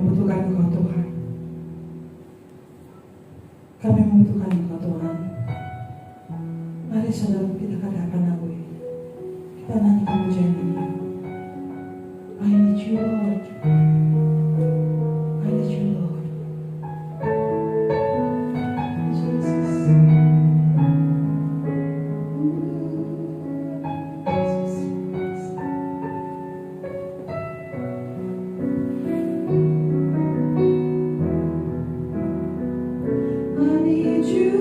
membutuhkan Engkau Tuhan. Kami membutuhkan Engkau Tuhan. Mari saudara kita katakan lagu ini. Kita nyanyikan pujian ini. I need you Lord. I need you Lord. Jesus. I need you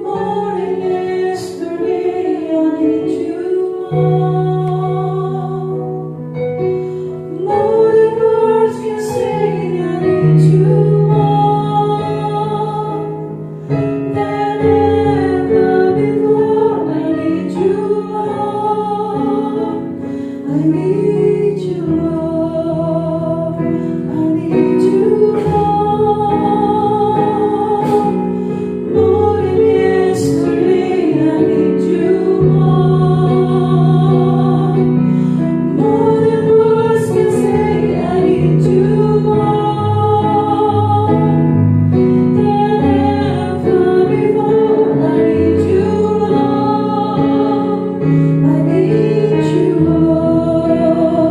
more than yesterday. I need you more than words can say. I need you more than ever before. I need you Lord. I need you Lord. I need you Lord. More than yesterday. I need you more than words can say. I need you more than ever before. I need you Lord. I need you Lord.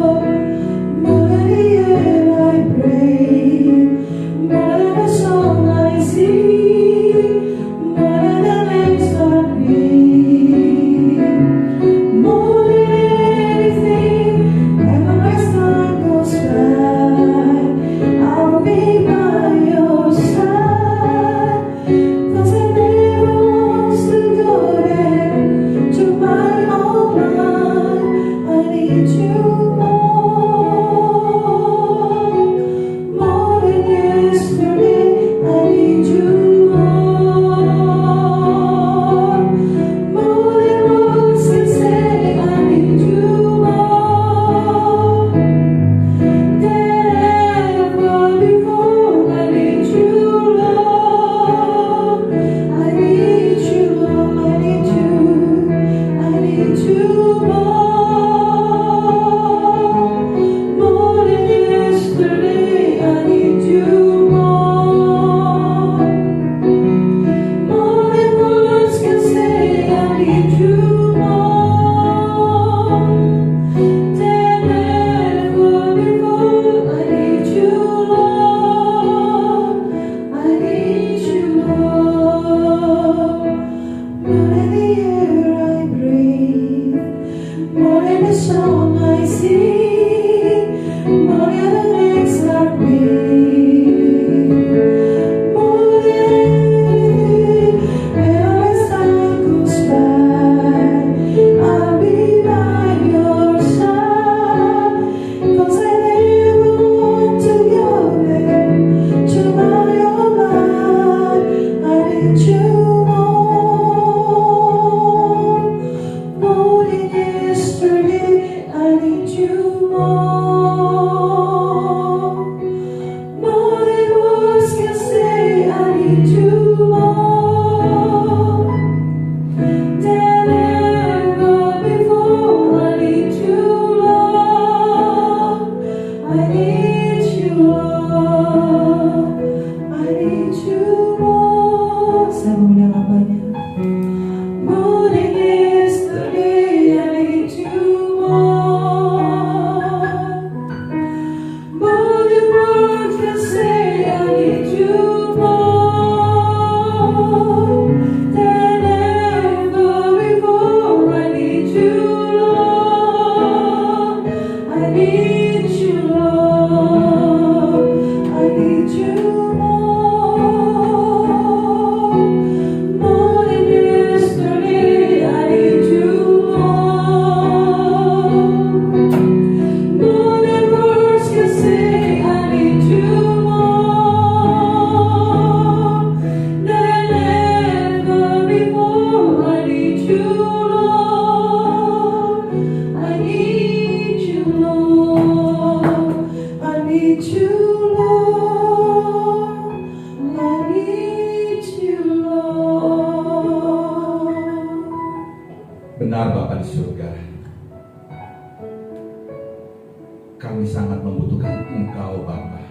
Kami sangat membutuhkan Engkau Bapa.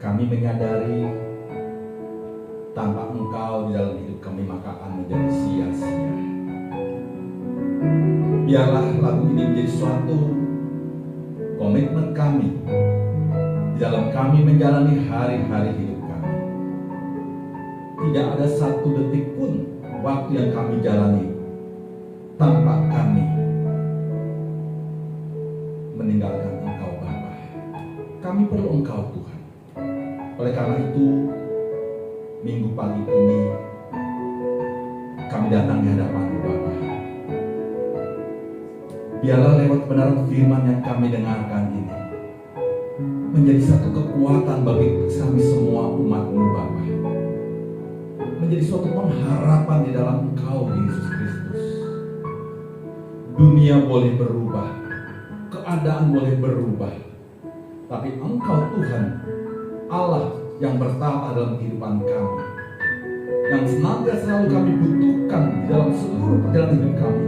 Kami menyadari tanpa Engkau di dalam hidup kami maka akan menjadi sia-sia. Biarlah lagu ini menjadi suatu komitmen kami di dalam kami menjalani hari-hari hidup kami. Tidak ada satu detik pun waktu yang kami jalani tanpa kami meninggalkan Engkau Bapa. Kami perlu Engkau Tuhan. Oleh karena itu, minggu pagi ini kami datang di hadapan-Mu Bapa. Biarlah lewat kebenaran firman yang kami dengarkan ini menjadi satu kekuatan bagi kami semua umat-Mu Bapa. Menjadi suatu pengharapan di dalam Engkau Yesus Kristus. Dunia boleh berubah, keadaan boleh berubah, tapi Engkau Tuhan Allah yang bertata dalam kehidupan kami, yang senantiasa selalu kami butuhkan di dalam seluruh perjalanan hidup kami.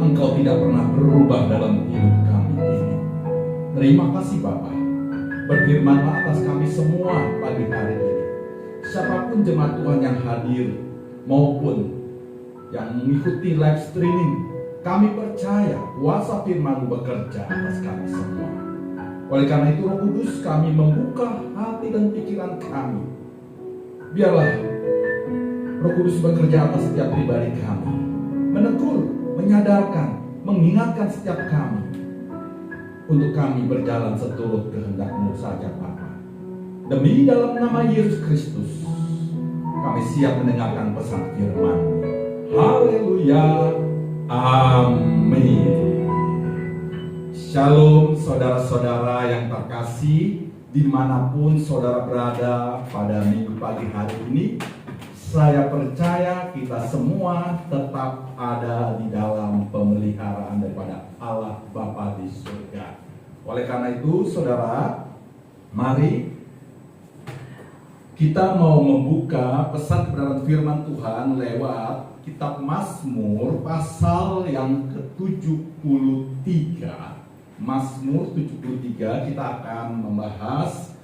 Engkau tidak pernah berubah dalam hidup kami ini. Terima kasih Bapa. Berfirmanlah atas kami semua pagi hari ini. Siapapun jemaat Tuhan yang hadir maupun yang mengikuti live streaming, kami percaya kuasa firman-Mu bekerja atas kami semua. Oleh karena itu Roh Kudus, kami membuka hati dan pikiran kami. Biarlah Roh Kudus bekerja atas setiap pribadi kami, menegur, menyadarkan, mengingatkan setiap kami untuk kami berjalan seturut kehendak-Mu saja Bapa. Demi dalam nama Yesus Kristus, kami siap mendengarkan pesan firman. Haleluya. Amin. Shalom saudara-saudara yang terkasih, dimanapun saudara berada pada minggu pagi hari ini. Saya percaya kita semua tetap ada di dalam pemeliharaan daripada Allah Bapa di surga. Oleh karena itu saudara, mari kita mau membuka pesan kebenaran firman Tuhan lewat Kitab Mazmur pasal yang ke-73. Mazmur 73, kita akan membahas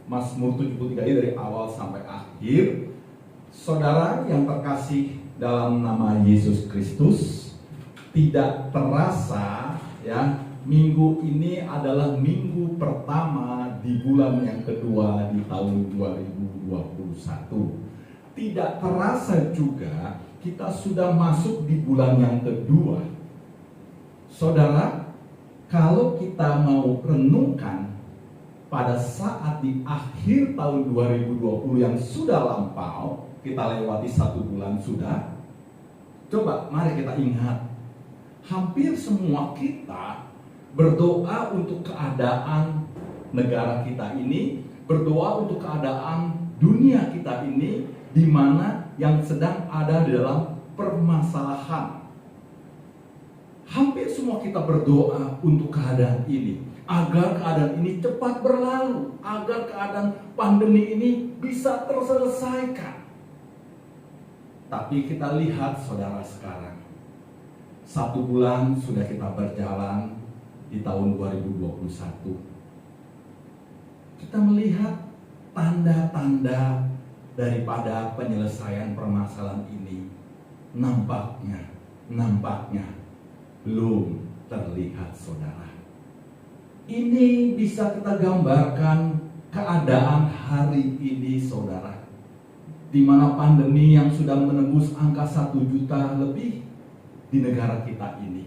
Mazmur 73 ini dari awal sampai akhir. Saudara yang terkasih dalam nama Yesus Kristus, tidak terasa ya, minggu ini adalah minggu pertama di bulan yang kedua di tahun 2021. Tidak terasa juga kita sudah masuk di bulan yang kedua. Saudara, kalau kita mau renungkan pada saat di akhir tahun 2020 yang sudah lampau, kita lewati 1 bulan sudah. Coba mari kita ingat, hampir semua kita berdoa untuk keadaan negara kita ini, berdoa untuk keadaan dunia kita ini, di mana yang sedang ada di dalam permasalahan. Hampir semua kita berdoa untuk keadaan ini, agar keadaan ini cepat berlalu, agar keadaan pandemi ini bisa terselesaikan. Tapi kita lihat saudara sekarang, 1 bulan sudah kita berjalan di tahun 2021. Kita melihat tanda-tanda daripada penyelesaian permasalahan ini nampaknya belum terlihat saudara. Ini bisa kita gambarkan keadaan hari ini saudara, di mana pandemi yang sudah menembus angka 1 juta lebih di negara kita ini.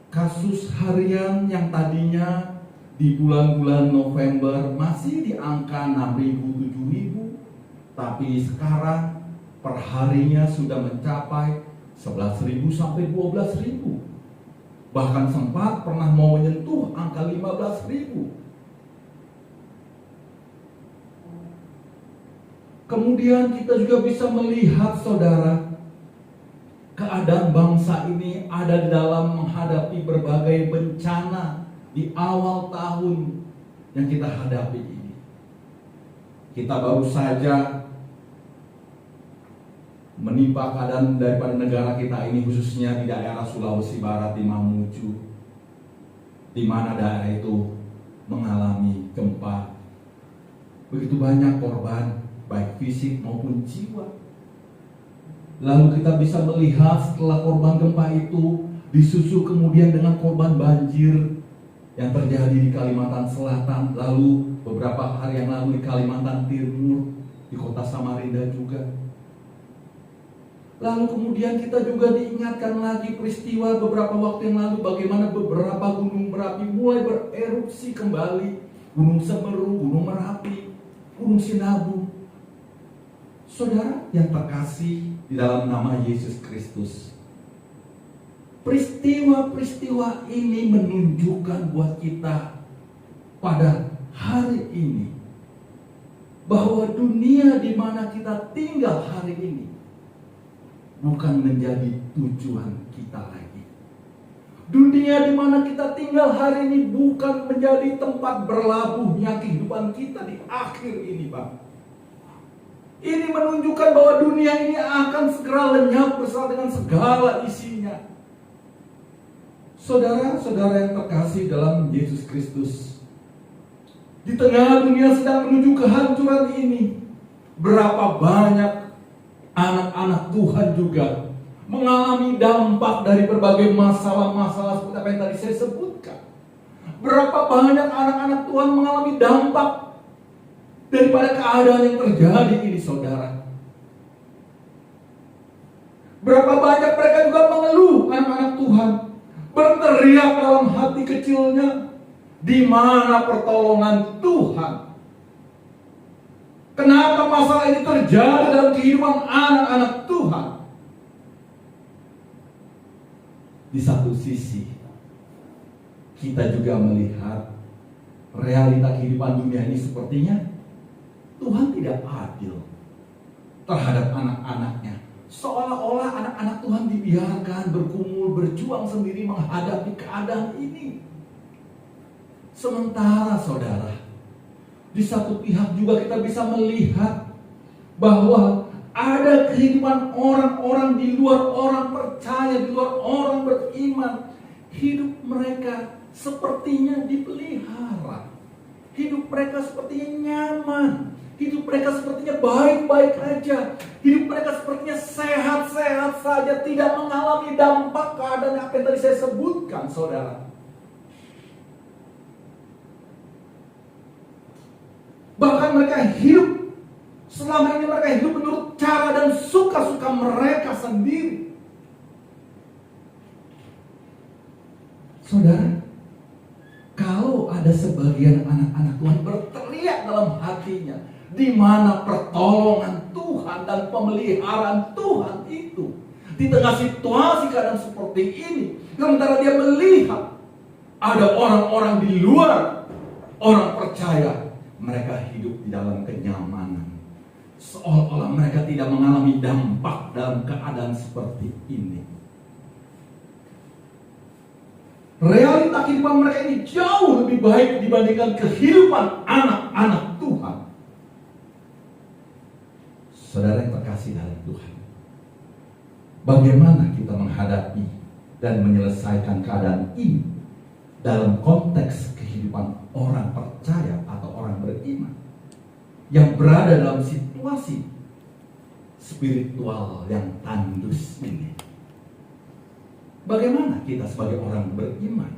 Kasus harian yang tadinya di bulan-bulan November masih di angka 6.000, 7.000, tapi sekarang perharinya sudah mencapai 11.000 sampai 12.000. Bahkan sempat pernah mau menyentuh angka 15.000. Kemudian kita juga bisa melihat saudara, keadaan bangsa ini ada di dalam menghadapi berbagai bencana di awal tahun yang kita hadapi ini. Kita baru saja menimpa keadaan daripada negara kita ini, khususnya di daerah Sulawesi Barat di Mamuju. di mana daerah itu mengalami gempa. Begitu banyak korban, baik fisik maupun jiwa. Lalu kita bisa melihat setelah korban gempa itu disusul kemudian dengan korban banjir yang terjadi di Kalimantan Selatan, lalu beberapa hari yang lalu di Kalimantan Timur, di kota Samarinda juga. Lalu kemudian kita juga diingatkan lagi peristiwa beberapa waktu yang lalu bagaimana beberapa gunung berapi mulai bererupsi kembali. Gunung Semeru, Gunung Merapi, Gunung Sinabung. Saudara yang terkasih di dalam nama Yesus Kristus, peristiwa-peristiwa ini menunjukkan buat kita pada hari ini bahwa dunia di mana kita tinggal hari ini bukan menjadi tujuan kita lagi. Dunia di mana kita tinggal hari ini bukan menjadi tempat berlabuhnya kehidupan kita di akhir ini, Pak. Ini menunjukkan bahwa dunia ini akan segera lenyap bersama dengan segala isinya. Saudara-saudara yang terkasih dalam Yesus Kristus, di tengah dunia sedang menuju kehancuran ini, berapa banyak anak-anak Tuhan juga mengalami dampak dari berbagai masalah-masalah seperti apa yang tadi saya sebutkan. Berapa banyak anak-anak Tuhan mengalami dampak daripada keadaan yang terjadi ini, saudara. Berapa banyak mereka juga mengeluh, anak-anak Tuhan, berteriak dalam hati kecilnya, di mana pertolongan Tuhan? Kenapa masalah ini terjadi dalam kehidupan anak-anak Tuhan? Di satu sisi, kita juga melihat realita kehidupan dunia ini sepertinya Tuhan tidak adil terhadap anak-anaknya. Seolah-olah anak-anak Tuhan dibiarkan bergumul, berjuang sendiri menghadapi keadaan ini. Sementara saudara, di satu pihak juga kita bisa melihat bahwa ada kehidupan orang-orang di luar orang percaya, di luar orang beriman. Hidup mereka sepertinya dipelihara. Hidup mereka sepertinya nyaman. Hidup mereka sepertinya baik-baik aja. Hidup mereka sepertinya sehat-sehat saja, tidak mengalami dampak keadaan apa yang tadi saya sebutkan, saudara. Bahkan mereka hidup, selama ini mereka hidup menurut cara dan suka-suka mereka sendiri. Saudara, kalau ada sebagian anak-anak Tuhan berteriak dalam hatinya, di mana pertolongan Tuhan dan pemeliharaan Tuhan itu di tengah situasi keadaan seperti ini, sementara dia melihat ada orang-orang di luar orang percaya, mereka hidup di dalam kenyamanan, seolah-olah mereka tidak mengalami dampak dalam keadaan seperti ini. Realita kehidupan mereka ini jauh lebih baik dibandingkan kehidupan anak-anak Tuhan. Saudara yang terkasih dalam Tuhan, bagaimana kita menghadapi dan menyelesaikan keadaan ini dalam konteks kehidupan orang percaya atau orang beriman yang berada dalam situasi spiritual yang tandus ini? Bagaimana kita sebagai orang beriman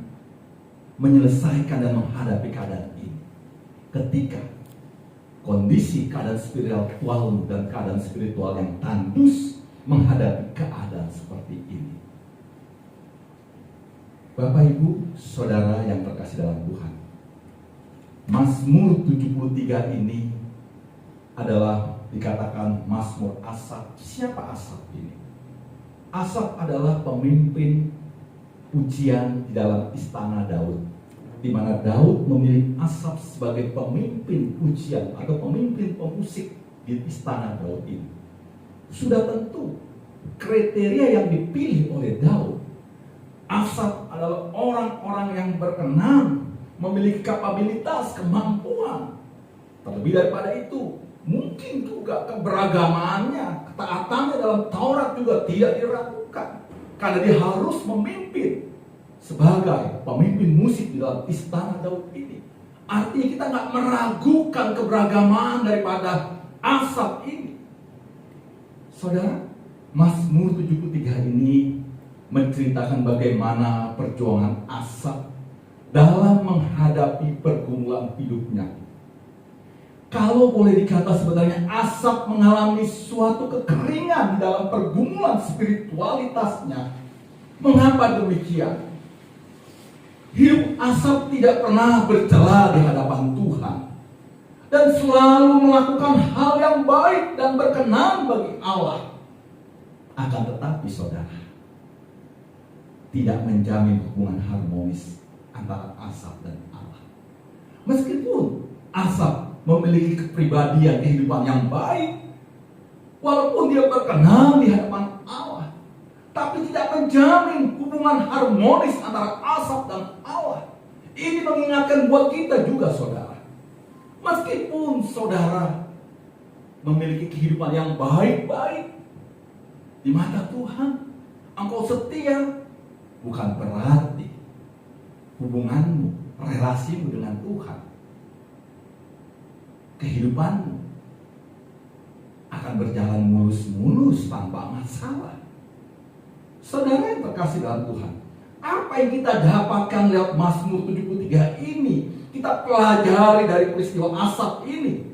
menyelesaikan dan menghadapi keadaan ini ketika kondisi keadaan spiritual dan keadaan spiritual yang tandus menghadapi keadaan seperti ini? Bapak, Ibu, Saudara yang terkasih dalam Tuhan, Mazmur 73 ini adalah dikatakan Mazmur Asaf. Siapa Asaf ini? Asaf adalah pemimpin pujian di dalam istana Daud, di mana Daud memilih Asaf sebagai pemimpin pujian atau pemimpin pemusik di istana Daud ini. Sudah tentu kriteria yang dipilih oleh Daud. Asaf adalah orang-orang yang berkenan, memiliki kapabilitas, kemampuan. Terlebih daripada itu, mungkin juga keberagamaannya, ketaatannya dalam Taurat juga tidak diragukan, karena dia harus memimpin sebagai pemimpin musik di dalam istana Daud ini. Artinya kita nggak meragukan keberagaman daripada Asaf ini. Saudara, Mazmur 73 ini menceritakan bagaimana perjuangan Asaf dalam menghadapi pergumulan hidupnya. Kalau boleh dikata sebenarnya Asaf mengalami suatu kekeringan di dalam pergumulan spiritualitasnya. Mengapa demikian? Hidup Asaf tidak pernah bercela di hadapan Tuhan dan selalu melakukan hal yang baik dan berkenan bagi Allah. Akan tetapi saudara, tidak menjamin hubungan harmonis antara Asaf dan Allah. Meskipun Asaf memiliki kepribadian kehidupan yang baik, walaupun dia berkenan di hadapan Allah, tapi tidak menjamin hubungan harmonis antara Asaf dan Allah. Ini mengingatkan buat kita juga saudara. Meskipun saudara memiliki kehidupan yang baik-baik di mata Tuhan, engkau setia, bukan berarti hubunganmu, relasimu dengan Tuhan, kehidupanmu akan berjalan mulus-mulus tanpa masalah. Saudara yang terkasih dalam Tuhan, apa yang kita dapatkan lewat Mazmur 73 ini, kita pelajari dari peristiwa Asaf ini,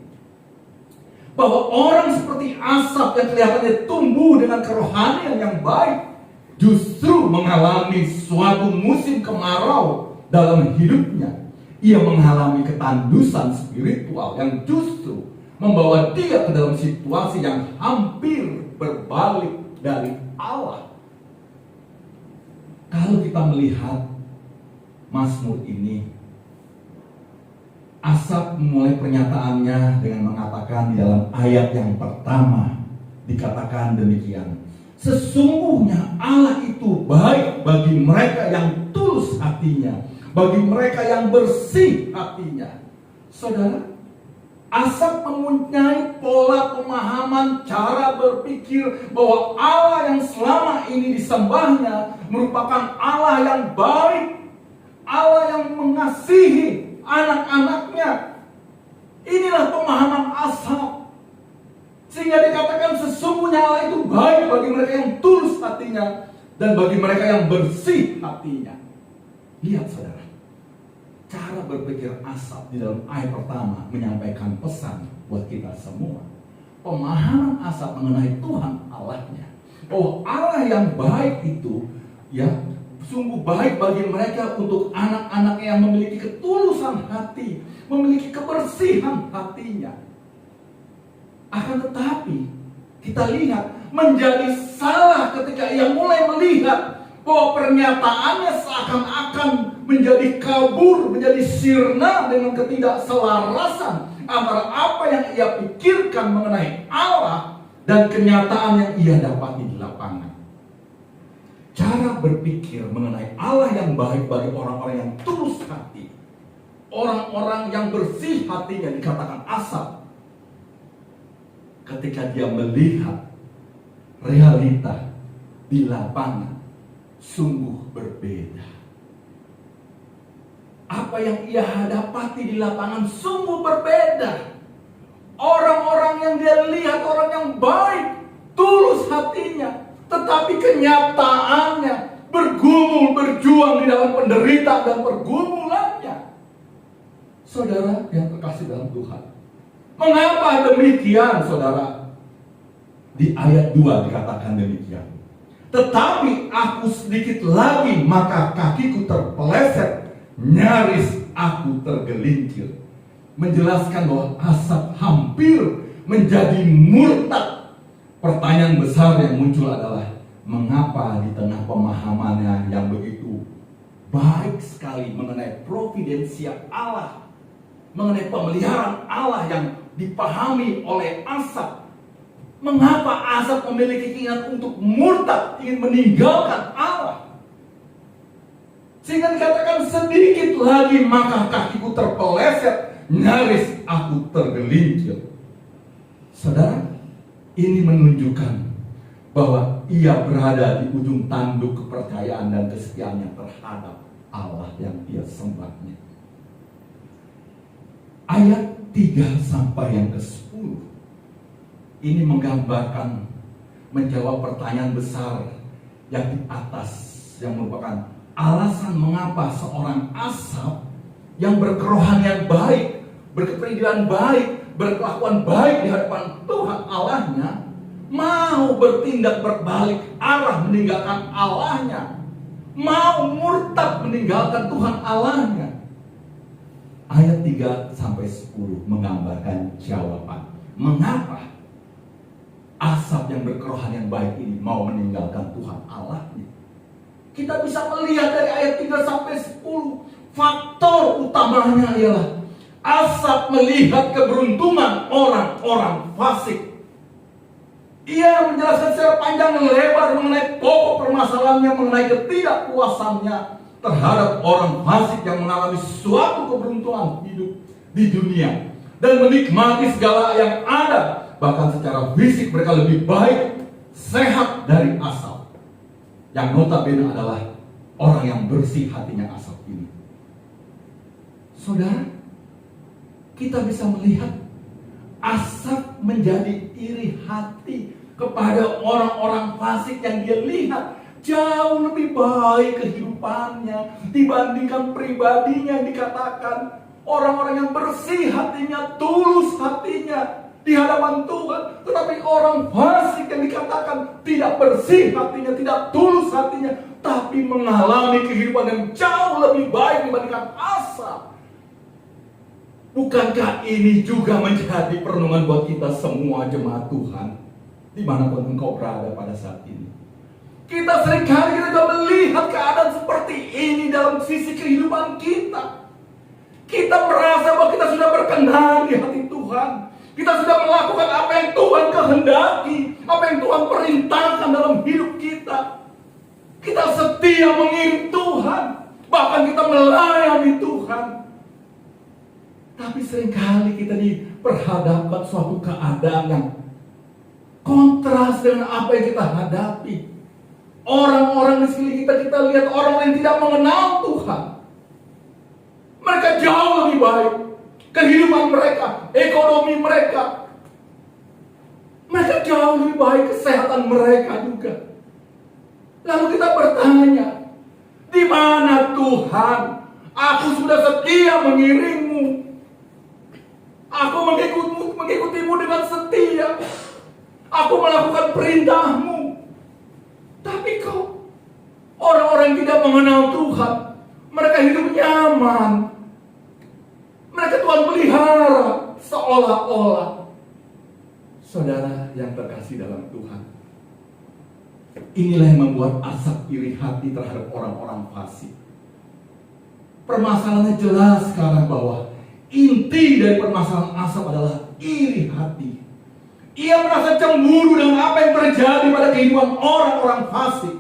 bahwa orang seperti Asaf yang kelihatannya tumbuh dengan kerohanian yang baik, justru mengalami suatu musim kemarau dalam hidupnya. Ia mengalami ketandusan spiritual yang justru membawa dia ke dalam situasi yang hampir berbalik dari Allah. Kalau kita melihat Mazmur ini, Asaf memulai pernyataannya dengan mengatakan di dalam ayat yang pertama, dikatakan demikian: sesungguhnya Allah itu baik bagi mereka yang tulus hatinya, bagi mereka yang bersih hatinya. Saudara, Asaf mempunyai pola pemahaman, cara berpikir bahwa Allah yang selama ini disembahnya merupakan Allah yang baik, Allah yang mengasihi anak-anaknya. Inilah pemahaman Asaf, sehingga dikatakan sesungguhnya Allah itu baik bagi mereka yang tulus hatinya dan bagi mereka yang bersih hatinya. Lihat saudara, cara berpikir Asaf di dalam ayat pertama menyampaikan pesan buat kita semua. Pemahaman Asaf mengenai Tuhan Allahnya, bahwa Allah yang baik itu ya sungguh baik bagi mereka untuk anak-anaknya yang memiliki ketulusan hati, memiliki kebersihan hatinya. Akan tetapi kita lihat menjadi salah ketika ia mulai melihat bahwa pernyataannya seakan-akan menjadi kabur, menjadi sirna dengan ketidakselarasan antara apa yang ia pikirkan mengenai Allah dan kenyataan yang ia dapati di lapangan. Cara berpikir mengenai Allah yang baik bagi orang-orang yang tulus hati, orang-orang yang bersih hatinya, dikatakan Asaf ketika dia melihat realita di lapangan sungguh berbeda. Apa yang ia hadapati di lapangan sungguh berbeda. Orang-orang yang dia lihat orang yang baik, tulus hatinya, tetapi kenyataannya bergumul, berjuang di dalam penderitaan dan pergumulannya. Saudara yang terkasih dalam Tuhan, mengapa demikian saudara? Di ayat 2 dikatakan demikian: tetapi aku sedikit lagi maka kakiku terpeleset, nyaris aku tergelincir. Menjelaskan bahwa Asaf hampir menjadi murtad. Pertanyaan besar yang muncul adalah, mengapa di tengah pemahamannya yang begitu baik sekali mengenai providensia Allah, mengenai pemeliharaan Allah yang dipahami oleh Asaf, mengapa Asaf memiliki keinginan untuk murtad, ingin meninggalkan Allah? Sehingga dikatakan sedikit lagi maka kakiku terpeleset, nyaris aku tergelincir. Saudara, ini menunjukkan bahwa ia berada di ujung tanduk kepercayaan dan kesetiaannya terhadap Allah yang ia sembahnya. Ayat 3 sampai yang ke-10 ini menggambarkan, menjawab pertanyaan besar yang di atas, yang merupakan alasan mengapa seorang Asaf yang berkerohanian baik, berkepribadian baik, berkelakuan baik di hadapan Tuhan Allahnya, mau bertindak berbalik arah meninggalkan Allahnya, mau murtad meninggalkan Tuhan Allahnya. Ayat 3 sampai 10 menggambarkan jawaban mengapa Asaf yang berkerohanian baik ini mau meninggalkan Tuhan Allahnya. Kita bisa melihat dari ayat 3 sampai 10, faktor utamanya ialah Asaf melihat keberuntungan orang-orang fasik. Ia menjelaskan secara panjang lebar mengenai pokok permasalahannya, mengenai ketidakpuasannya terhadap orang fasik yang mengalami suatu keberuntungan hidup di dunia dan menikmati segala yang ada. Bahkan secara fisik mereka lebih baik, sehat dari Asaf, yang notabene adalah orang yang bersih hatinya Asaf ini. Saudara, kita bisa melihat Asaf menjadi iri hati kepada orang-orang fasik yang dia lihat jauh lebih baik kehidupannya dibandingkan pribadinya yang dikatakan orang-orang yang bersih hatinya, tulus hatinya di hadapan Tuhan. Tetapi orang fasik yang dikatakan tidak bersih hatinya, tidak tulus hatinya, tapi mengalami kehidupan yang jauh lebih baik dibandingkan Asaf. Bukankah ini juga menjadi perenungan buat kita semua jemaat Tuhan, dimanapun engkau berada pada saat ini? Kita seringkali kita juga melihat keadaan seperti ini dalam sisi kehidupan kita. Kita merasa bahwa kita sudah berkenan di hati Tuhan. Kita sudah melakukan apa yang Tuhan kehendaki, apa yang Tuhan perintahkan dalam hidup kita. Kita setia mengiring Tuhan, bahkan kita melayani Tuhan. Tapi seringkali kita diperhadapkan suatu keadaan yang kontras dengan apa yang kita hadapi. Orang-orang di sekeliling kita lihat orang yang tidak mengenal Tuhan. Mereka jauh lebih baik. Kehidupan mereka, ekonomi mereka, mereka jauh lebih baik, kesehatan mereka juga. Lalu kita bertanya, di mana Tuhan? Aku sudah setia mengiringmu. Aku mengikutimu dengan setia. Aku melakukan perintahmu. Tapi kau, orang-orang yang tidak mengenal Tuhan, mereka hidup nyaman. Mereka Tuhan pelihara seolah-olah. Saudara yang terkasih dalam Tuhan, inilah yang membuat Asaf iri hati terhadap orang-orang fasik. Permasalahannya jelas sekarang bahwa inti dari permasalahan Asaf adalah iri hati. Ia merasa cemburu dengan apa yang terjadi pada kehidupan orang-orang fasik.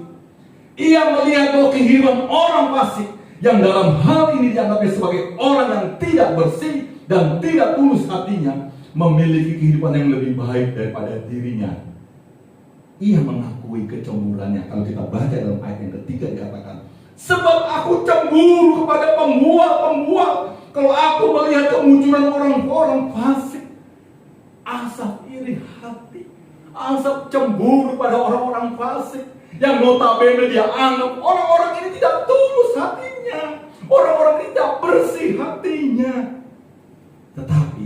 Ia melihat bahwa kehidupan orang fasik yang dalam hal ini dianggapnya sebagai orang yang tidak bersih dan tidak tulus hatinya, memiliki kehidupan yang lebih baik daripada dirinya. Ia mengakui kecemburuannya. Kalau kita baca dalam ayat yang ketiga dikatakan, sebab aku cemburu kepada pembual-pembual kalau aku melihat kemunculan orang-orang fasik. Asaf iri hati. Asaf cemburu pada orang-orang fasik yang notabene dia anggap orang-orang ini tidak tulus hatinya, orang-orang ini tidak bersih hatinya. Tetapi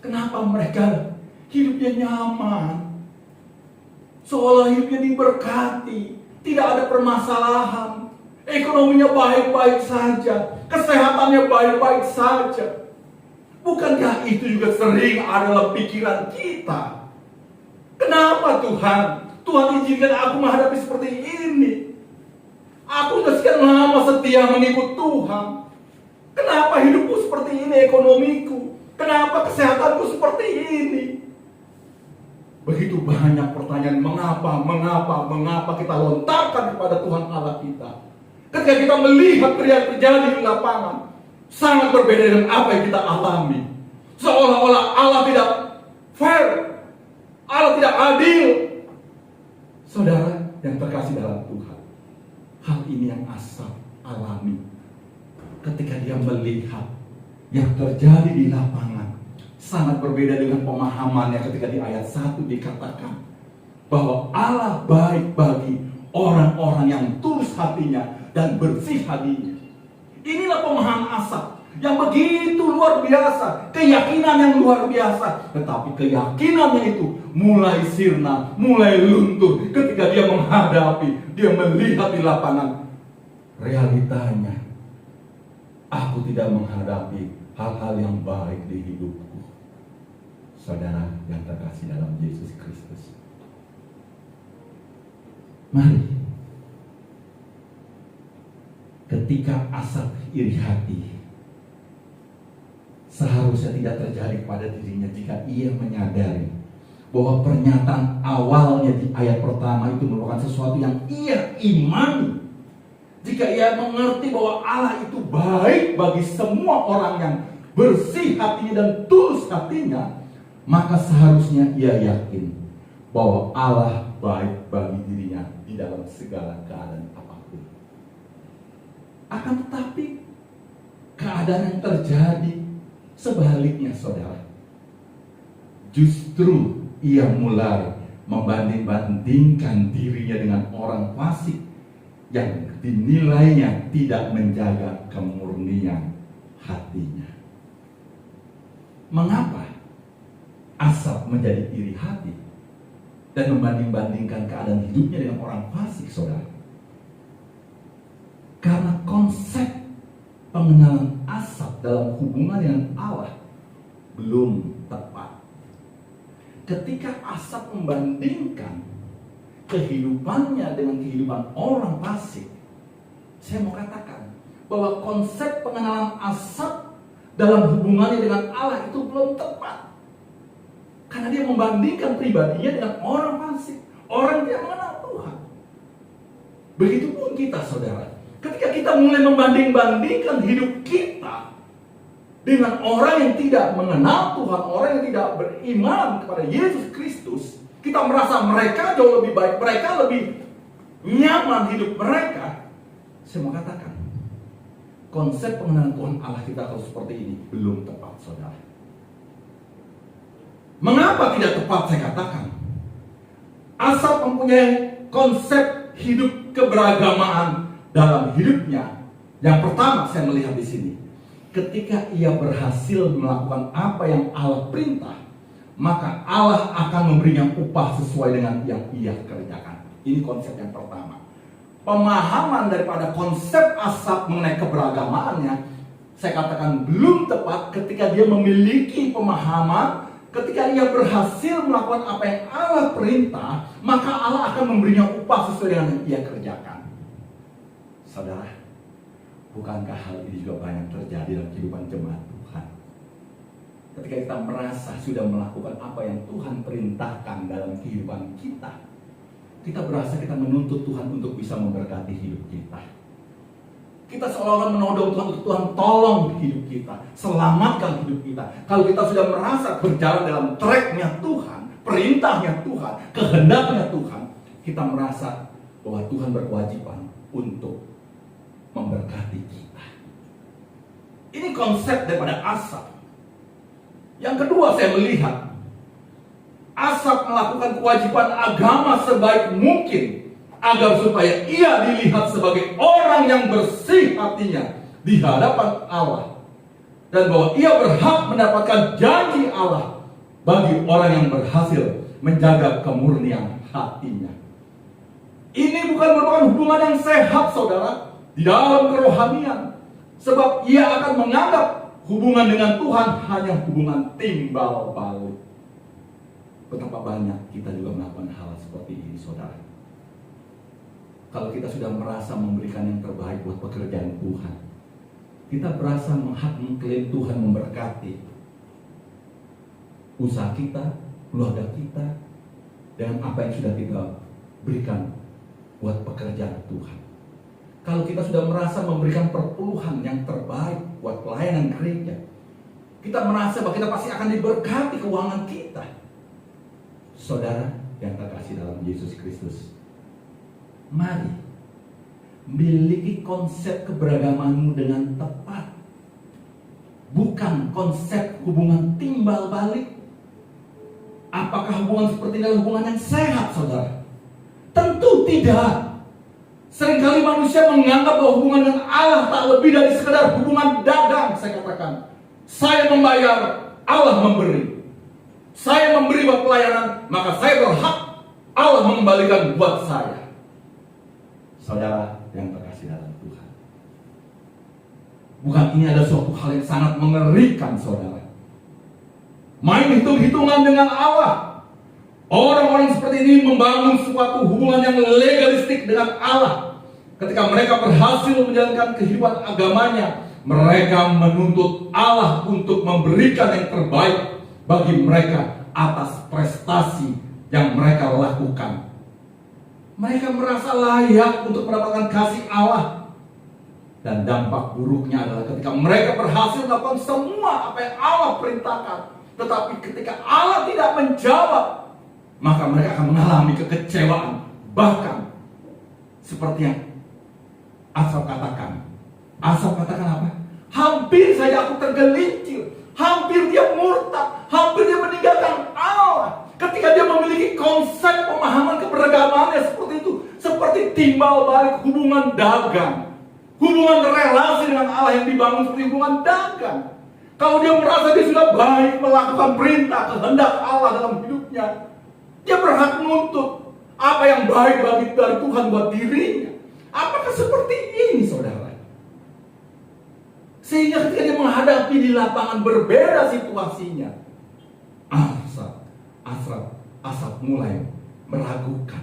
kenapa mereka hidupnya nyaman, seolah hidupnya diberkati, tidak ada permasalahan, ekonominya baik-baik saja, kesehatannya baik-baik saja? Bukankah itu juga sering ada dalam pikiran kita? Kenapa Tuhan izinkan aku menghadapi seperti ini? Aku sudah sekian lama setia mengikut Tuhan. Kenapa hidupku seperti ini, ekonomiku? Kenapa kesehatanku seperti ini? Begitu banyak pertanyaan mengapa kita lontarkan kepada Tuhan Allah kita. Ketika kita melihat terjadi di lapangan, sangat berbeda dengan apa yang kita alami. Seolah-olah Allah tidak fair, Allah tidak adil, Saudara yang terkasih dalam Tuhan, hal ini yang Asaf alami ketika dia melihat yang terjadi di lapangan. Sangat berbeda dengan pemahamannya ketika di ayat 1 dikatakan bahwa Allah baik bagi orang-orang yang tulus hatinya dan bersih hatinya. Inilah pemahaman Asaf yang begitu luar biasa, keyakinan yang luar biasa. Tetapi keyakinannya itu mulai sirna, mulai luntur ketika dia menghadapi, dia melihat di lapangan realitanya. Aku tidak menghadapi hal-hal yang baik di hidupku. Saudara yang terkasih dalam Yesus Kristus, mari, ketika Asaf iri hati, seharusnya tidak terjadi pada dirinya jika ia menyadari bahwa pernyataan awalnya di ayat pertama itu merupakan sesuatu yang ia imani. Jika ia mengerti bahwa Allah itu baik bagi semua orang yang bersih hatinya dan tulus hatinya, maka seharusnya ia yakin bahwa Allah baik bagi dirinya di dalam segala keadaan apapun. Akan tetapi keadaan yang terjadi sebaliknya, saudara. Justru ia mulai membanding-bandingkan dirinya dengan orang fasik yang dinilainya tidak menjaga kemurnian hatinya. Mengapa Asaf menjadi iri hati dan membanding-bandingkan keadaan hidupnya dengan orang fasik, saudara? Karena konsep pengenalan Asaf dalam hubungan dengan Allah belum tepat. Ketika Asaf membandingkan kehidupannya dengan kehidupan orang fasik, saya mau katakan bahwa konsep pengenalan Asaf dalam hubungannya dengan Allah itu belum tepat. Karena dia membandingkan pribadinya dengan orang fasik, orang yang tidak mengenal Tuhan. Begitupun kita, saudara. Ketika kita mulai membanding-bandingkan hidup kita dengan orang yang tidak mengenal Tuhan, orang yang tidak beriman kepada Yesus Kristus, kita merasa mereka jauh lebih baik, mereka lebih nyaman hidup mereka. Saya mau katakan, konsep pengenalan Tuhan Allah kita kalau seperti ini belum tepat, saudara. Mengapa tidak tepat saya katakan? Asaf mempunyai konsep hidup keberagamaan dalam hidupnya. Yang pertama saya melihat di sini, ketika ia berhasil melakukan apa yang Allah perintah, maka Allah akan memberinya upah sesuai dengan yang ia kerjakan. Ini konsep yang pertama. Pemahaman daripada konsep Asaf mengenai keberagamaannya, saya katakan belum tepat ketika dia memiliki pemahaman. Ketika ia berhasil melakukan apa yang Allah perintah, maka Allah akan memberinya upah sesuai dengan yang ia kerjakan. Saudara, bukankah hal ini juga banyak terjadi dalam kehidupan jemaat Tuhan? Ketika kita merasa sudah melakukan apa yang Tuhan perintahkan dalam kehidupan kita, kita berasa kita menuntut Tuhan untuk bisa memberkati hidup kita. Kita seolah-olah menodong Tuhan untuk Tuhan tolong hidup kita, selamatkan hidup kita. Kalau kita sudah merasa berjalan dalam tracknya Tuhan, perintahnya Tuhan, kehendaknya Tuhan, kita merasa bahwa Tuhan berkewajiban untuk memberkati kita. Ini konsep daripada Asaf. Yang kedua saya melihat Asaf melakukan kewajiban agama sebaik mungkin agar supaya ia dilihat sebagai orang yang bersih hatinya di hadapan Allah, dan bahwa ia berhak mendapatkan janji Allah bagi orang yang berhasil menjaga kemurnian hatinya. Ini bukan merupakan hubungan yang sehat, saudara, di dalam kerohanian, sebab ia akan menganggap hubungan dengan Tuhan hanya hubungan timbal balik. Betapa banyak kita juga melakukan hal seperti ini, saudara. Kalau kita sudah merasa memberikan yang terbaik buat pekerjaan Tuhan, kita berasa mengklaim Tuhan memberkati usaha kita, keluarga kita, dengan apa yang sudah kita berikan buat pekerjaan Tuhan. Kalau kita sudah merasa memberikan perpuluhan yang terbaik buat pelayanan gereja, kita merasa bahwa kita pasti akan diberkati keuangan kita. Saudara yang terkasih dalam Yesus Kristus, Mari miliki konsep keberagamanmu dengan tepat. Bukan konsep hubungan timbal balik. Apakah hubungan seperti ini adalah hubungan yang sehat, saudara? Tentu tidak. Seringkali manusia menganggap bahwa hubungan dengan Allah tak lebih dari sekedar hubungan dagang. Saya katakan, saya membayar, Allah memberi. Saya memberi buat pelayanan, maka saya berhak Allah mengembalikan buat saya. Saudara yang terkasih dalam Tuhan, bukan ini ada suatu hal yang sangat mengerikan, saudara? Main hitung-hitungan dengan Allah. Orang-orang seperti ini membangun suatu hubungan yang legalistik dengan Allah. Ketika mereka berhasil menjalankan kehidupan agamanya, mereka menuntut Allah untuk memberikan yang terbaik bagi mereka atas prestasi yang mereka lakukan. Mereka merasa layak untuk mendapatkan kasih Allah. Dan dampak buruknya adalah ketika mereka berhasil melakukan semua apa yang Allah perintahkan, tetapi ketika Allah tidak menjawab, maka mereka akan mengalami kekecewaan. Bahkan seperti yang Asaf katakan. Asaf katakan apa? Hampir saja aku tergelincir, hampir dia murtad, hampir dia meninggalkan Allah. Ketika dia memiliki konsep pemahaman keberagamannya seperti itu, seperti timbal balik hubungan dagang, hubungan relasi dengan Allah yang dibangun seperti hubungan dagang. Kalau dia merasa dia sudah baik melakukan perintah kehendak Allah dalam hidupnya, dia berhak menuntut apa yang baik dari Tuhan buat dirinya. Apakah seperti ini, saudara? Sehingga ketika dia menghadapi di lapangan berbeda situasinya, Asaf mulai meragukan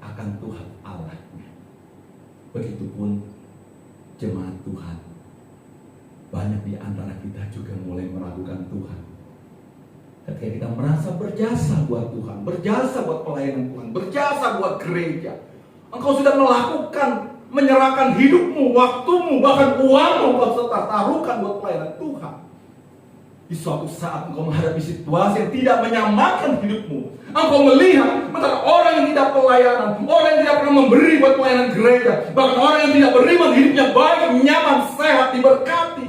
akan Tuhan Allahnya. Begitupun jemaat Tuhan, banyak di antara kita juga mulai meragukan Tuhan. Ketika kita merasa berjasa buat Tuhan, berjasa buat pelayanan Tuhan, berjasa buat gereja, engkau sudah melakukan, menyerahkan hidupmu, waktumu, bahkan uangmu buat serta taruhkan buat pelayanan Tuhan. Di suatu saat engkau menghadapi situasi yang tidak menyamankan hidupmu, engkau melihat betapa orang yang tidak pelayanan, orang yang tidak pernah memberi buat pelayanan gereja, bahkan orang yang tidak beriman, hidupnya baik, nyaman, sehat, diberkati.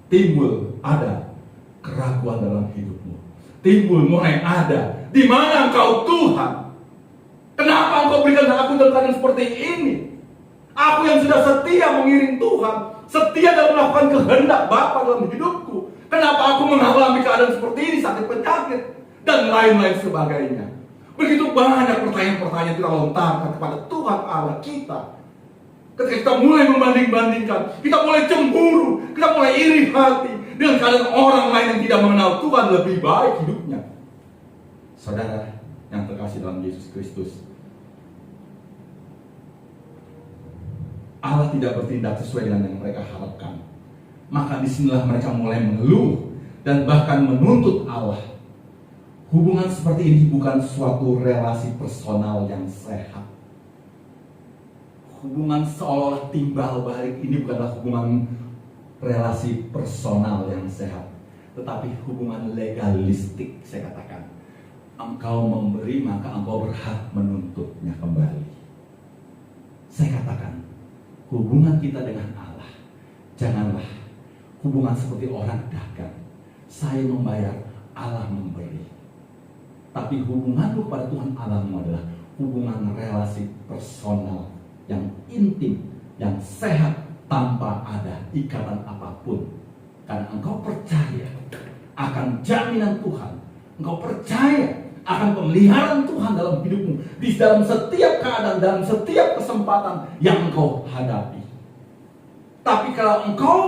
Timbul ada keraguan dalam hidupmu. Timbul mulai ada, di mana engkau Tuhan? Kenapa engkau berikan aku dalam keadaan seperti ini? Aku yang sudah setia mengiring Tuhan, setia dalam melakukan kehendak Bapa dalam hidupku. Kenapa aku mengalami keadaan seperti ini, sakit penyakit, dan lain-lain sebagainya. Begitu banyak pertanyaan-pertanyaan kita lontarkan kepada Tuhan Allah kita. Ketika kita mulai membanding-bandingkan, kita mulai cemburu, kita mulai iri hati dengan keadaan orang lain yang tidak mengenal Tuhan lebih baik hidupnya. Saudara yang terkasih dalam Yesus Kristus, Allah tidak bertindak sesuai dengan yang mereka harapkan. Maka disinilah mereka mulai mengeluh dan bahkan menuntut Allah. Hubungan seperti ini bukan suatu relasi personal yang sehat. Hubungan seolah timbal balik ini bukanlah hubungan relasi personal yang sehat, tetapi hubungan legalistik. Saya katakan, engkau memberi maka engkau berhak menuntutnya kembali. Saya katakan, hubungan kita dengan Allah janganlah hubungan seperti orang dagang. Saya membayar, Allah memberi. Tapi hubunganmu kepada Tuhan Allahmu adalah hubungan relasi personal yang intim, yang sehat, tanpa ada ikatan apapun. Karena engkau percaya akan jaminan Tuhan, engkau percaya akan pemeliharaan Tuhan dalam hidupmu, di dalam setiap keadaan, dalam setiap kesempatan yang engkau hadapi. Tapi kalau engkau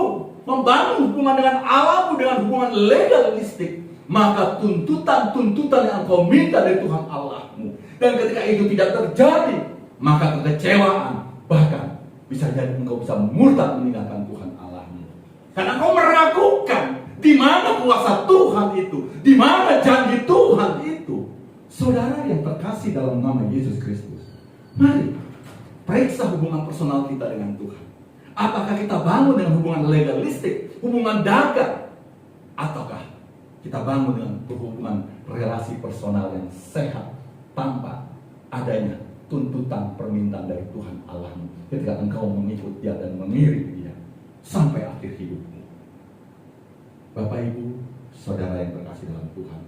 membangun hubungan dengan Allahmu dengan hubungan legalistik, maka tuntutan-tuntutan yang engkau minta dari Tuhan Allahmu, dan ketika itu tidak terjadi, maka kekecewaan, bahkan bisa jadi engkau bisa murtad meninggalkan Tuhan Allahmu. Karena engkau meragukan di mana kuasa Tuhan itu, di mana janji Tuhan itu. Saudara yang terkasih dalam nama Yesus Kristus, mari periksa hubungan personal kita dengan Tuhan. Apakah kita bangun dengan hubungan legalistik, hubungan dagang, ataukah kita bangun dengan hubungan relasi personal yang sehat tanpa adanya tuntutan permintaan dari Tuhan Allahmu ketika engkau mengikut Dia dan mengiring Dia sampai akhir hidupmu. Bapak Ibu, saudara yang terkasih dalam Tuhan,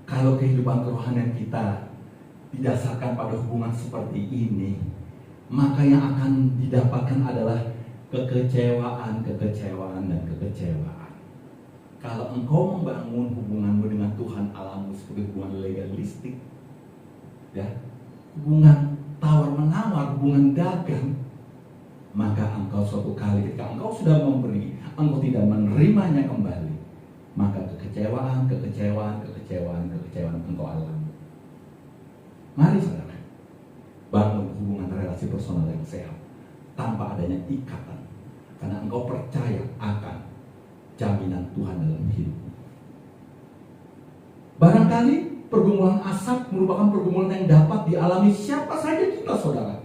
kalau kehidupan kerohanian kita didasarkan pada hubungan seperti ini, maka yang akan didapatkan adalah kekecewaan, dan kekecewaan. Kalau engkau membangun hubunganmu dengan Tuhan Allahmu seperti hubungan legalistik, ya, hubungan tawar-menawar, hubungan dagang, maka engkau suatu kali ketika engkau sudah memberi, engkau tidak menerimanya kembali, maka kekecewaan engkau alami. Mari saudara, bangun hubungan relasi personal yang sehat tanpa adanya ikatan, karena engkau percaya akan jaminan Tuhan dalam hidupmu. Barangkali pergumulan asap merupakan pergumulan yang dapat dialami siapa saja kita, saudara.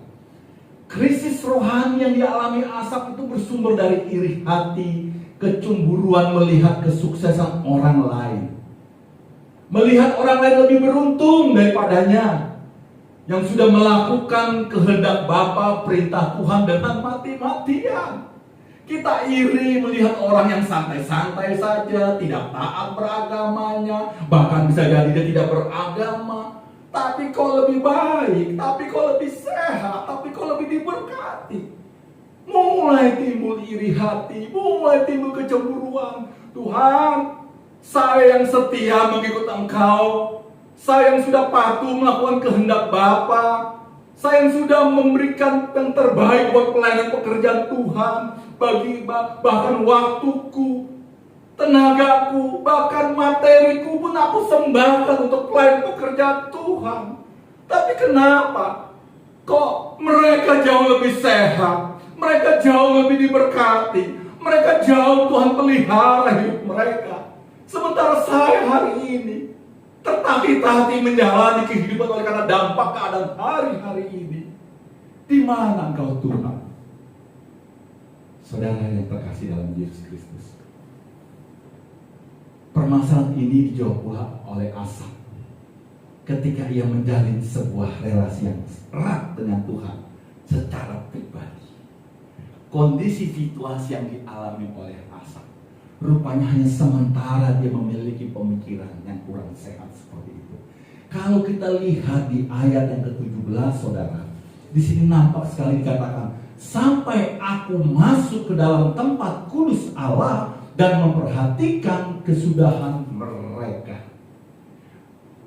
Krisis rohani yang dialami asap itu bersumber dari iri hati, kecemburuan melihat kesuksesan orang lain, melihat orang lain lebih beruntung daripadanya, yang sudah melakukan kehendak Bapa, perintah Tuhan dengan mati-matian. Kita iri melihat orang yang santai-santai saja, tidak taat beragamanya, bahkan bisa jadi dia tidak beragama, tapi kok lebih baik, tapi kok lebih sehat, tapi kok lebih diberkati. Mulai timbul iri hati, mulai timbul kecemburuan. Tuhan, saya yang setia mengikut Engkau, saya yang sudah patuh melakukan kehendak Bapa, saya yang sudah memberikan yang terbaik buat pelayanan pekerjaan Tuhan, bagi bahkan waktuku, tenagaku, bahkan materiku pun aku sembahkan untuk pelayanan pekerjaan Tuhan. Tapi kenapa kok mereka jauh lebih sehat, mereka jauh lebih diberkati, mereka jauh Tuhan pelihara hidup mereka, sementara saya hari ini tertatih-tatih menjalani kehidupan oleh karena dampak keadaan hari-hari ini. Di mana Engkau Tuhan? Saudara yang terkasih dalam Yesus Kristus, permasalahan ini dijawab pula oleh Asaf ketika ia menjalin sebuah relasi yang erat dengan Tuhan secara pribadi. Kondisi situasi yang dialami oleh Asaf rupanya hanya sementara dia memiliki pemikiran yang kurang sehat seperti itu. Kalau kita lihat di ayat yang ke-17, saudara, di sini nampak sekali dikatakan, sampai aku masuk ke dalam tempat kudus Allah dan memperhatikan kesudahan mereka.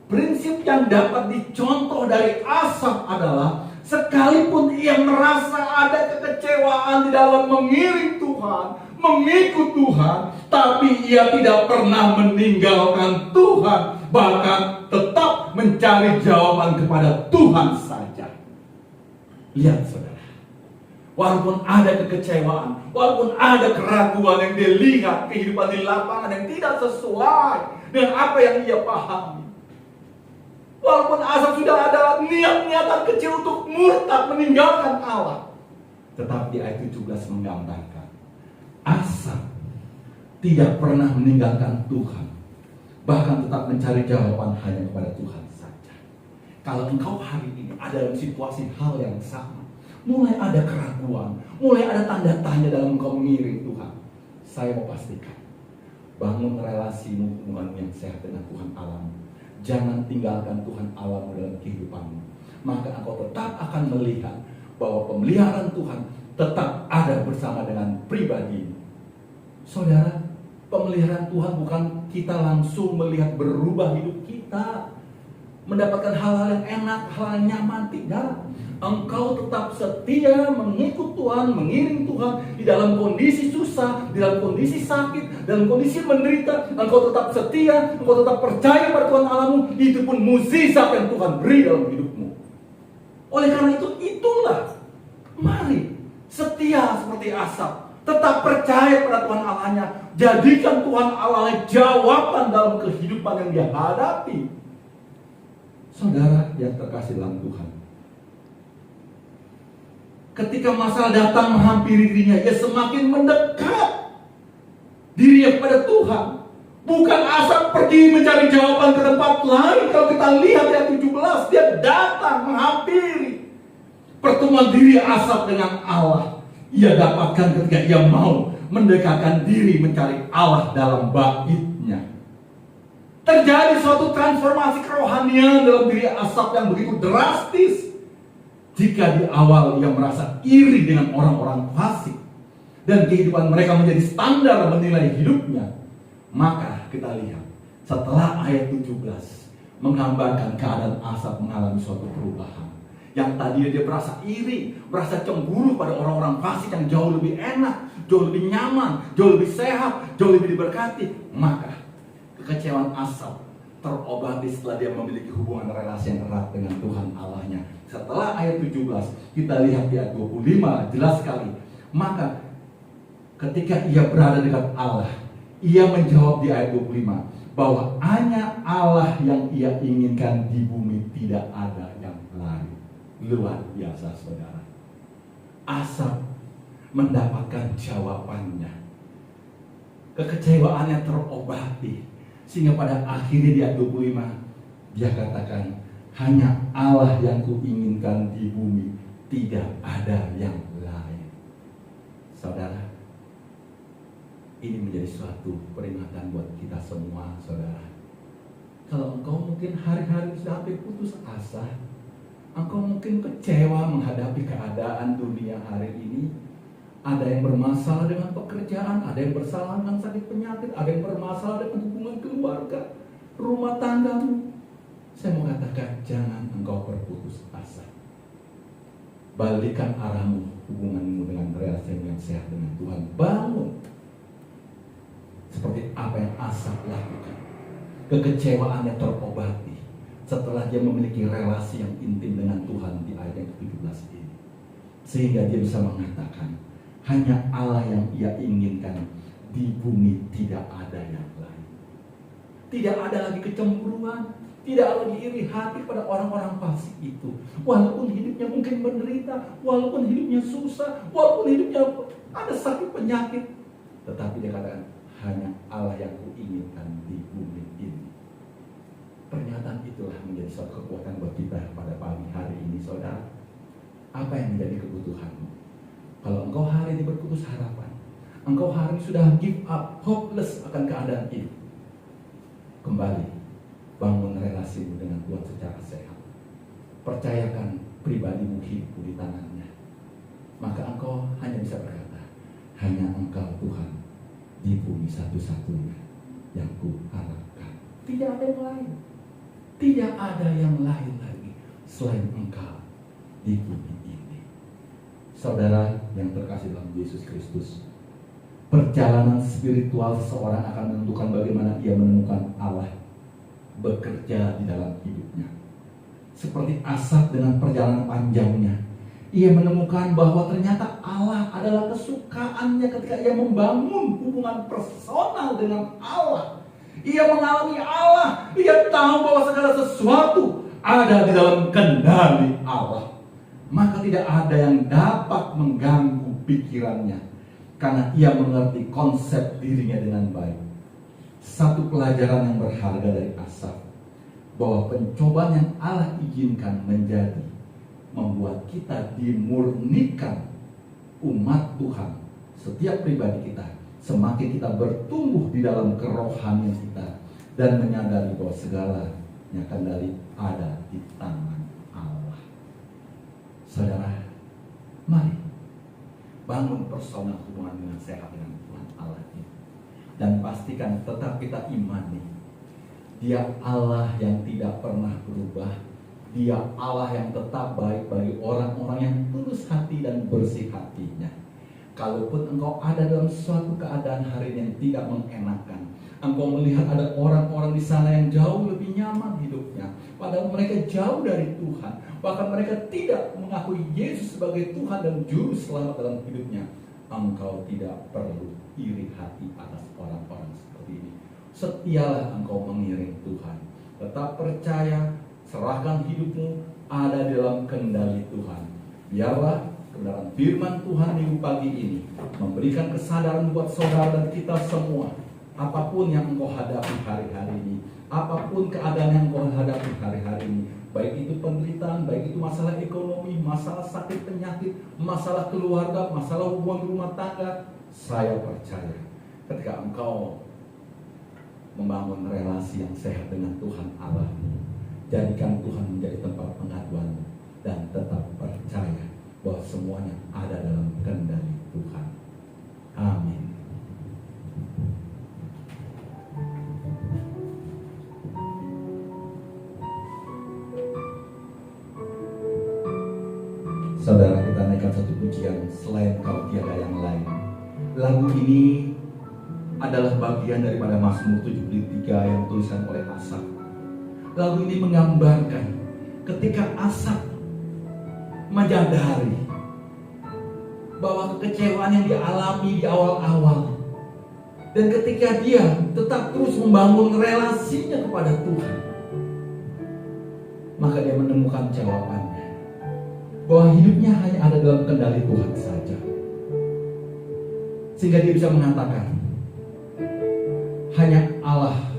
Prinsip yang dapat dicontoh dari Asaf adalah sekalipun ia merasa ada kekecewaan di dalam mengiring Tuhan, mengikut Tuhan, tapi ia tidak pernah meninggalkan Tuhan, bahkan tetap mencari jawaban kepada Tuhan saja. Lihat saudara, walaupun ada kekecewaan, walaupun ada keraguan yang dilihat, kehidupan di lapangan yang tidak sesuai dengan apa yang ia pahami, walaupun Asaf sudah ada niat-niatan kecil untuk murtad meninggalkan Allah, tetapi ayat 17 menggambarkan Asaf tidak pernah meninggalkan Tuhan, bahkan tetap mencari jawaban hanya kepada Tuhan saja. Kalau engkau hari ini ada dalam situasi hal yang sama, mulai ada keraguan, mulai ada tanda tanya dalam engkau mengiring Tuhan, saya mau pastikan, bangun relasimu, hubungan yang sehat dengan Tuhan Allahmu. Jangan tinggalkan Tuhan Allahmu dalam kehidupanmu, maka engkau tetap akan melihat bahwa pemeliharaan Tuhan tetap ada bersama dengan pribadi. Saudara, pemeliharaan Tuhan bukan kita langsung melihat berubah hidup kita, mendapatkan hal-hal yang enak, hal yang nyaman. Tidak. Engkau tetap setia mengikut Tuhan, mengiring Tuhan di dalam kondisi susah, di dalam kondisi sakit, dalam kondisi menderita. Engkau tetap setia, engkau tetap percaya pada Tuhan Allahmu. Itu pun mukjizat yang Tuhan beri dalam hidupmu. Oleh karena itu, itulah, mari setia seperti Asaf, tetap percaya pada Tuhan Allahnya. Jadikan Tuhan Allahnya jawaban dalam kehidupan yang dia hadapi. Saudara yang terkasih dalam Tuhan, ketika masalah datang menghampiri dirinya, ia semakin mendekat dirinya kepada Tuhan. Bukan asap pergi mencari jawaban ke tempat lain. Kalau kita lihat ayat 17, dia datang menghampiri pertemuan diri asap dengan Allah. Ia dapatkan ketika ia mau mendekatkan diri mencari Allah dalam baitnya. Terjadi suatu transformasi kerohanian dalam diri asap yang begitu drastis. Jika di awal ia merasa iri dengan orang-orang fasik dan kehidupan mereka menjadi standar menilai hidupnya, maka kita lihat setelah ayat 17 menggambarkan keadaan asap mengalami suatu perubahan. Yang tadinya dia merasa iri, merasa cemburu pada orang-orang fasik yang jauh lebih enak, jauh lebih nyaman, jauh lebih sehat, jauh lebih diberkati. Maka kekecewaan asap terobati setelah dia memiliki hubungan relasi yang erat dengan Tuhan Allahnya. Setelah ayat 17, kita lihat di ayat 25 jelas sekali. Maka ketika ia berada dekat Allah, ia menjawab di ayat 25 bahwa hanya Allah yang ia inginkan di bumi, tidak ada yang lain. Luar biasa, saudara. Asap mendapatkan jawabannya. Kekecewaannya terobati. Sehingga pada akhirnya di ayat 25 dia katakan, hanya Allah yang kuinginkan di bumi, tidak ada yang lain. Saudara, ini menjadi suatu peringatan buat kita semua, saudara. Kalau engkau mungkin hari-hari sudah hampir putus asa, engkau mungkin kecewa menghadapi keadaan dunia hari ini. Ada yang bermasalah dengan pekerjaan, ada yang bersalah dengan sakit penyakit, ada yang bermasalah dengan hubungan keluarga, rumah tanggamu. Saya mau katakan, jangan engkau berputus asa. Balikan arahmu, hubunganmu dengan relasi yang sehat dengan Tuhan. Bangun. Seperti apa yang Asaf lakukan. Kekecewaannya terobati setelah dia memiliki relasi yang intim dengan Tuhan di ayat yang ke-17 ini. Sehingga dia bisa mengatakan, hanya Allah yang ia inginkan, di bumi tidak ada yang lain. Tidak ada lagi kecemburuan, tidak ada lagi iri hati pada orang-orang fasik itu. Walaupun hidupnya mungkin menderita, walaupun hidupnya susah, walaupun hidupnya ada sakit penyakit, tetapi dia katakan, hanya Allah yang kuinginkan di bumi ini. Pernyataan itulah menjadi suatu kekuatan buat kita pada pagi hari ini, saudara. Apa yang menjadi kebutuhanmu? Kalau engkau hari ini berputus harapan, engkau hari ini sudah give up, hopeless akan keadaan ini, kembali bangun relasimu dengan Tuhan secara sehat. Percayakan pribadimu hidupmu di tangannya. Maka engkau hanya bisa berkata, hanya engkau Tuhan di bumi satu-satunya yang kuharapkan. Tidak ada yang lain. Tidak ada yang lain lagi selain engkau di bumi ini. Saudara yang terkasih dalam Yesus Kristus, perjalanan spiritual seseorang akan menentukan bagaimana ia menemukan Allah bekerja di dalam hidupnya. Seperti Asaf dengan perjalanan panjangnya, ia menemukan bahwa ternyata Allah adalah kesukaannya ketika ia membangun hubungan personal dengan Allah. Ia mengalami Allah, ia tahu bahwa segala sesuatu ada di dalam kendali Allah. Maka tidak ada yang dapat mengganggu pikirannya, karena ia mengerti konsep dirinya dengan baik. Satu pelajaran yang berharga dari Asaf, bahwa pencobaan yang Allah izinkan menjadi membuat kita dimurnikan umat Tuhan. Setiap pribadi kita, semakin kita bertumbuh di dalam kerohanian kita dan menyadari bahwa segalanya kendali ada di tangan Allah. Saudara, mari bangun personal hubungan dengan sehat dengan Tuhan Allah ini. Dan pastikan tetap kita imani, Dia Allah yang tidak pernah berubah. Dia Allah yang tetap baik bagi orang-orang yang tulus hati dan bersih hatinya. Kalaupun engkau ada dalam suatu keadaan hari ini yang tidak mengenakan, engkau melihat ada orang-orang di sana yang jauh lebih nyaman hidupnya, padahal mereka jauh dari Tuhan, bahkan mereka tidak mengakui Yesus sebagai Tuhan dan Juru Selamat dalam hidupnya. Engkau tidak perlu iri hati atas orang-orang seperti ini. Setialah engkau mengiring Tuhan. Tetap percaya, serahkan hidupmu ada di dalam kendali Tuhan. Biarlah kebenaran firman Tuhan minggu pagi ini memberikan kesadaran buat saudara dan kita semua apapun yang engkau hadapi hari-hari ini, apapun keadaan yang engkau hadapi hari-hari ini, baik itu penderitaan, baik itu masalah ekonomi, masalah sakit penyakit, masalah keluarga, masalah hubungan rumah tangga, saya percaya ketika engkau membangun relasi yang sehat dengan Tuhan Allahmu, jadikan Tuhan menjadi tempat pengaduan dan tetap percaya bahwa semuanya ada dalam kendali Tuhan. Amin. Saudara, kita naikkan satu pujian, Selain Kau Tiada Yang Lain. Lagu ini adalah bagian daripada Mazmur 73 yang tulisan oleh Asaf. Lagu ini menggambarkan ketika Asaf menyadari bahwa kekecewaan yang dialami di awal-awal, dan ketika dia tetap terus membangun relasinya kepada Tuhan, maka dia menemukan jawabannya bahwa hidupnya hanya ada dalam kendali Tuhan saja. Sehingga dia bisa mengatakan, hanya Allah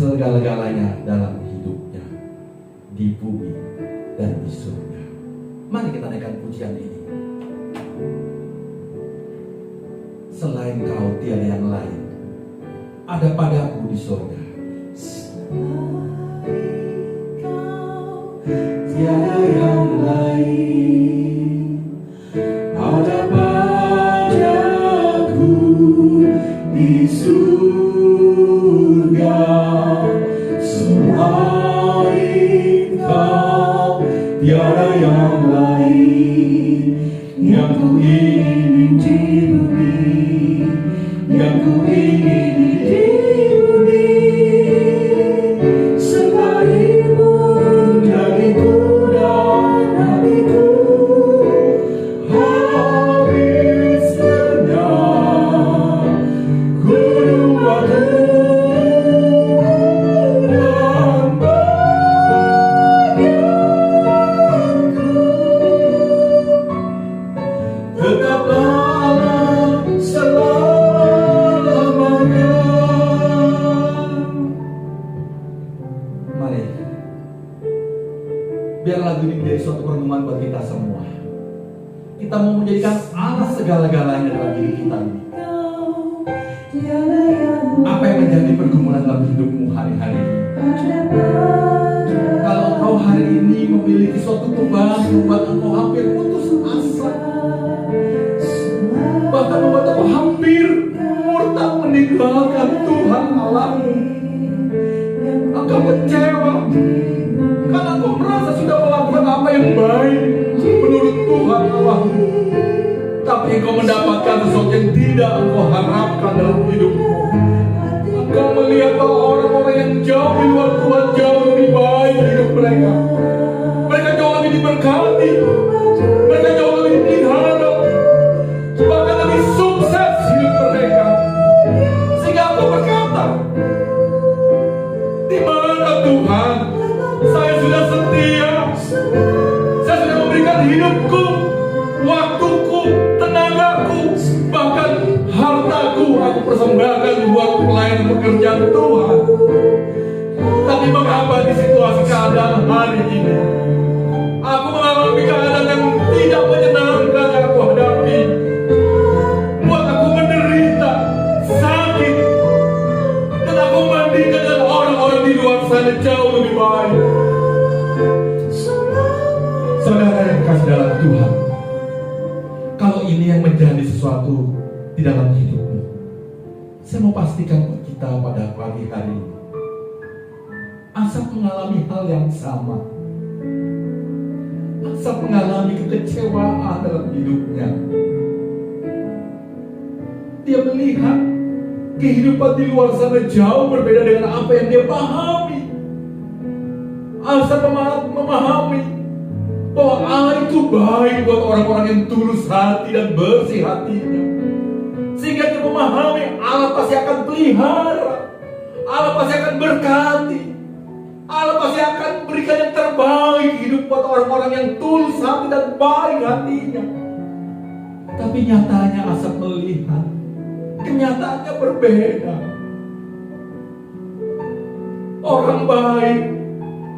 segala-galanya dalam hidupnya, di bumi dan di surga. Mari kita naikkan pujian ini. Selain Kau tiada yang lain, ada padaku di surga. Tiada yang lain, ada padaku di surga. Selain Kau, tiada yang lain, yang ku ingin di bumi, yang ku ingin di bumi. Selain-Mu dagingku dan hatiku habis kenyang. Gunung batu dan bagianku, tetaplah Allah selamanya. Mari, biar lagu ini menjadi suatu perenungan buat kita semua. Kita mau menjadikan Allah segala-galanya dalam hidup kita ini. Apa yang menjadi pergumulan dalam hidupmu hari-hari ini? Kalau engkau hari ini memiliki suatu beban membuat engkau hampir putus asa, bahkan membuat engkau hampir murtad meninggalkan Tuhan Allahmu, engkau kecewa karena engkau merasa sudah melakukan apa yang baik menurut Tuhan Allahmu, tapi engkau mendapatkan sesuatu yang tidak engkau harapkan dalam hidupmu. Engkau melihat bahwa orang-orang yang jauh di luar Tuhan jauh lebih baik hidup mereka. Mereka jauh lebih diberkati, mereka jauh lebih dipelihara, bahkan lebih sukses hidup mereka. Sehingga engkau berkata, di mana Tuhan? Saya sudah setia, saya sudah memberikan hidupku, waktuku, tenagaku, bahkan hartaku aku persembahkan buat pelayanan pekerjaan Tuhan. Tapi mengapa di situasi keadaan hari ini aku mengalami keadaan yang tidak menyenangkan yang aku hadapi, buat aku menderita, sakit, dan aku membandingkan dengan orang-orang di luar sana jauh lebih baik. Saudara yang kasih dalam Tuhan, kalau ini yang menjadi sesuatu di dalam hidupmu, saya mau pastikan buat kita pada pagi hari ini, Asaf mengalami hal yang sama. Asaf mengalami kekecewaan dalam hidupnya. Dia melihat kehidupan di luar sana jauh berbeda dengan apa yang dia pahami. Asaf memahami bahwa Allah itu baik buat orang-orang yang tulus hati dan bersih hatinya. Sehingga dia memahami Allah pasti akan pelihara, Allah pasti akan berkati, Allah pasti akan berikan yang terbaik hidup buat orang-orang yang tulus hati dan baik hatinya. Tapi nyatanya Asaf melihat kenyataannya berbeda. Orang baik,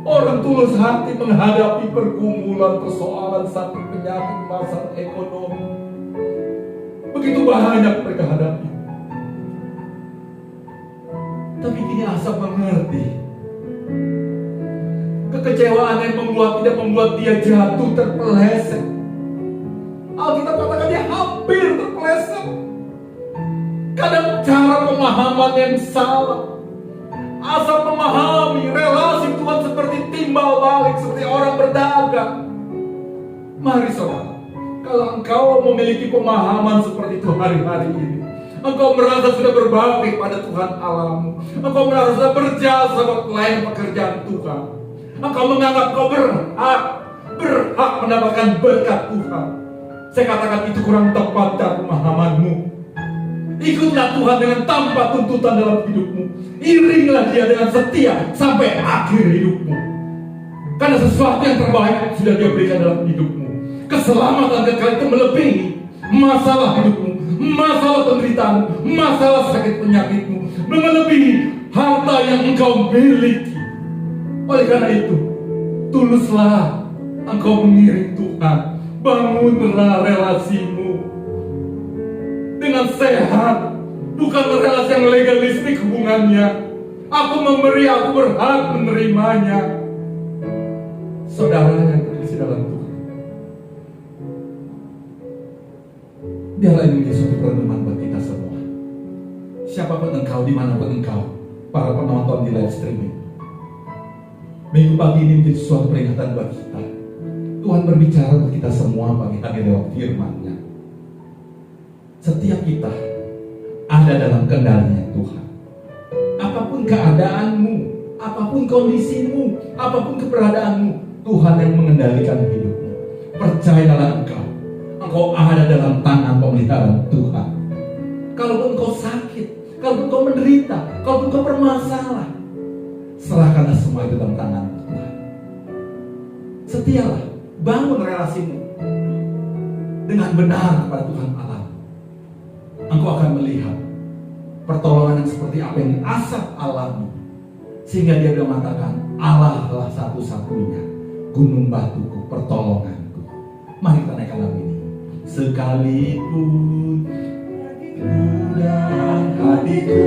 orang tulus hati menghadapi pergumulan, persoalan, sakit, penyakit, masalah ekonomi. Begitu banyak mereka hadapi. Tapi kini Asaf mengerti. Kekecewaan yang tidak membuat dia jatuh terpeleset. Alkitab katakan dia hampir terpeleset. Kadang cara pemahaman yang salah. Asal memahami relasi Tuhan seperti timbal balik, seperti orang berdagang. Mari saudara, kalau engkau memiliki pemahaman seperti itu hari-hari ini, engkau merasa sudah berbakti pada Tuhan Allahmu, engkau merasa sudah berjasa melayani pekerjaan Tuhan, engkau menganggap kau berhak mendapatkan berkat Tuhan. Saya katakan itu kurang tepat cara pemahamanmu. Ikutlah Tuhan dengan tanpa tuntutan dalam hidupmu. Iringlah dia dengan setia sampai akhir hidupmu. Karena sesuatu yang terbaik sudah dia berikan dalam hidupmu. Keselamatan kekal itu melebihi masalah hidupmu, masalah penderitaanmu, masalah sakit penyakitmu, melebihi harta yang engkau miliki. Oleh karena itu, tuluslah engkau mengiring Tuhan. Bangunlah relasimu dengan sehat, bukan relasi yang legalistik hubungannya. Aku memberi, aku berhak menerimanya. Saudara yang terkasih dalam Tuhan, biarlah ini menjadi suatu perenungan buat kita semua. Siapapun engkau, dimanapun engkau, para penonton di live streaming, minggu pagi ini menjadi suatu peringatan buat kita. Tuhan berbicara untuk kita semua pagi hari lewat firman-Nya. Setiap kita ada dalam kendalinya Tuhan. Apapun keadaanmu, apapun kondisimu, apapun keberadaanmu, Tuhan yang mengendalikan hidupmu. Percayalah engkau ada dalam tangan pemeliharaan Tuhan. Kalaupun engkau sakit, kalaupun engkau menderita, kalaupun engkau bermasalah, serahkanlah semua itu dalam tangan Tuhan. Setialah, bangun relasimu dengan benar kepada Tuhan Allah. Engkau akan melihat pertolongan yang seperti apa yang Asaf alami, sehingga dia sudah mengatakan, Allah lah satu-satunya gunung batuku, pertolonganku. Mari kita naikkan lagu ini. Sekalipun dan hatiku